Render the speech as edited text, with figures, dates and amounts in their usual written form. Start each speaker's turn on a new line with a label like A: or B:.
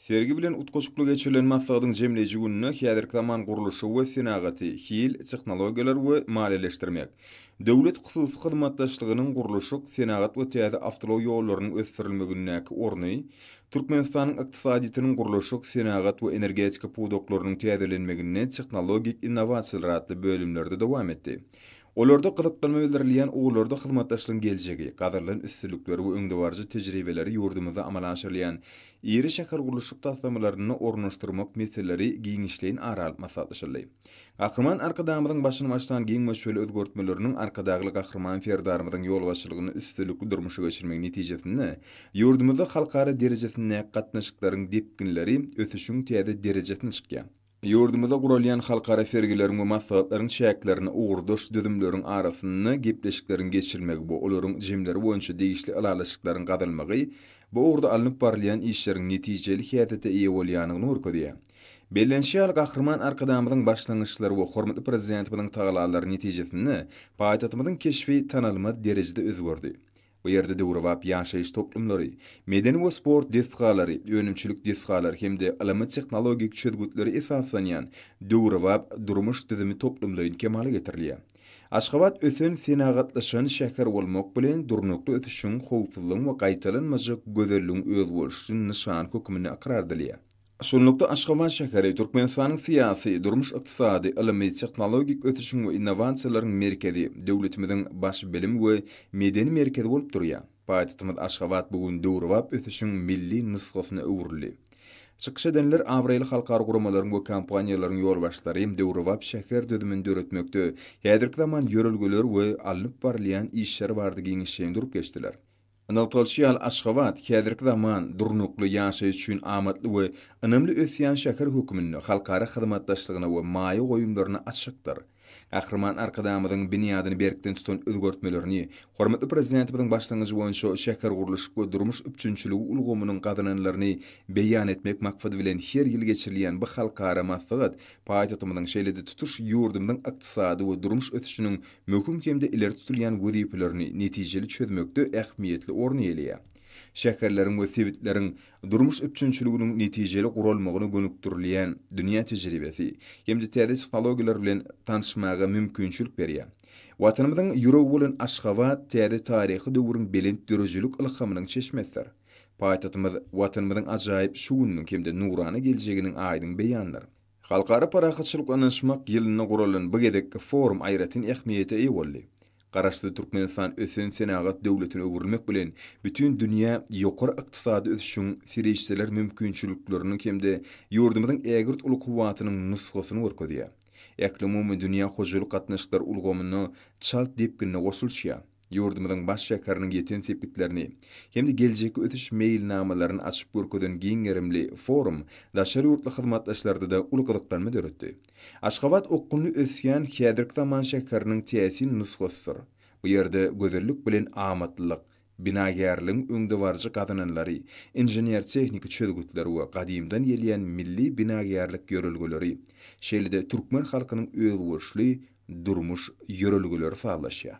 A: Sergi bilen utgoşuklu geçirilen maksadyň jemleýiji gününe häzirki zaman guruluşy we senagaty, hil, tehnologiýalar we maliýeleşdirmek. Döwlet hususy hyzmatdaşlygynyň guruluşy, senagat we täze awtolow ýollarynyň ösdirilmegindäki orny, Türkmenistanyň ykdysadyýetynyň guruluşy, senagat we energetika pudoklarynyň täzelenmeginde tehnologik innovasiýalar adly bölümlerde dowam etdi. Olarda gyzyklanma bildirilýän ugullarda hyzmatdaşlygyň geljegi, gadarlan üstünlikleri we öňdewarjy tejribeleri ýurdumyzda amala aşyrylýan iri şäher guruluşy taslamalaryny ornaşdyrmak meselleri giňişleýin aralyp maslahatlaşyldy. Gahrman arkadamyzyň başyny başlan giň meşgul özgörtmeleriniň arkadagy gahrman ferdarymyzyň ýol başçylygyny üstünlikli durmuşa geçirmek netijesinde ýurdumyzda halkara derejesinde gatnaşyklaryň depkinleri ösüşüň täze derejesine çykýan. Ýurdumyzda gurulýan halkara fergileriň we maslahatlaryň şäklerini ugurdaş düzümleriň arasyny gepleşikleriň geçirmegi bu olaryň jemleri boýunça degişli alalaşyklaryň gadalmagy bu ugurda alınıp barlayan işleriň netijeli häzete eýe bolýanyny görkezýär. Bellenşýär gahrman arkadamyzyň başlangyçlary we hormatly prezidentimiň tagalary netijesinde paýtatymyzyň keşfi tanalma derejede özgördi. Bu ýerde döwrewap ýaşaýyş toplumlary, medeni we sport desgalary, önümçilik desgalary hemde alamat tehnologik çözgütleri esaslanýan döwrewap durmuş düzümi toplumlaryň kemale getirilýär. Aşgabat ösen senagatlaşan şäher bolmak bilen durnukly ötüşüň howpsuzlygyň we gaýtalanmajy gözelligiň öz boluşyny nişan hökmüne akrar edilýär. Şonlukda Aşgabat şäheri Türkmenistanyň syýasy, durmuş ykdysady, ilmi, tehnologik ötüşüň we innovasiýalaryň merkezi, döwletimiziň baş bilim we medeni merkezi bolup durýar. Paýtatymyz Aşgabat bugun döwrewap ötüşüň milli nusgasyna öwrüldi. Çykyş edenler awraýly halkara guramalyň we kampaniýalaryň ýolbaşçylary hem döwrewap şäher düzümini öwretmekde, häzirki zaman ýörelgeler we alınıp barlayan işler bardy giňişleýin durup geçdiler. Anatolşyal Aşgabat häzirki zaman durnukly ýaşaýyş üçin amatly we önümli ösýän şäher hökmüni, halkara hyzmatdaşlygyna we maýa goýumlaryna açykdyr. Gahrman arkadamyzyň binýadyny berkden tutan özgörtmelerini, hormatly prezidentimiň başlangyjy boýunça şäher guruluşy we durmuş üçünçiligi ulgamynyň gadananlaryny beýan etmek maksady bilen her ýyl geçirilýän bu halkara maslahat paýtatymyň şeýlede tutuş ýurdumyň ykdysady we durmuş ötüşiniň möhüm hemde ileri tutulýan wezipelerini netijeli çözmekde ähmiýetli orny elýär. Şäherleriň we sewitleriň durmuş üçünçiliginiň netijeli gurulmagyny gönükdirilýän dünýä tejribesi hemde täze tehnologiýalar bilen tanışmaga mümkinçilik berýär. Watanymyzyň ýüregi bolan Aşgabat täze taryhy döwrüň belent dörejilik ilhamynyň çeşmesidir. Paýtatymyz watanymyzyň ajaýyp şuwunyň hemde nurany geljeginiň aýdyň beýanlary. Halkara parahatçylyk anyşmak ýylyna guralan bu gedekki forum aýratyn ähmiýete eýe boldy. Garaşdy Türkmenistan ösen senagat döwletine öwrülmek bilen bütün dünýä ýokary ykdysady ösüşiň sirejseler mümkinçiliklerini hemde ýurdumyzyň ägirt uly kuwatynyň nusgasyny görkezýär. Eklemumy dünýä hojalyk gatnaşyklar ulgamyny çalt depkinne goşulýar. Ýurdumyzyň baş şäheriniň ýeten sepitlerini hemde geljekki ötüş mailnamalaryny açyp görkezden giňerimli forum daşary ýurtly hyzmatdaşlarda da uly gyzyklanma döretdi. Aşgabat okkunly ösýän häzirki zaman şäheriniň täsir nusgasydyr. Bu ýerde gözellik bilen amatlylyk, binagärligiň öňdewarjy gadananlary, inженер tehnik çözgütleri we gadymdan gelýän milli binagärlik ýörelgeleri, şeýlede türkmen halkynyň özgörüşli durmuş ýörelgeleri faýlaşýar.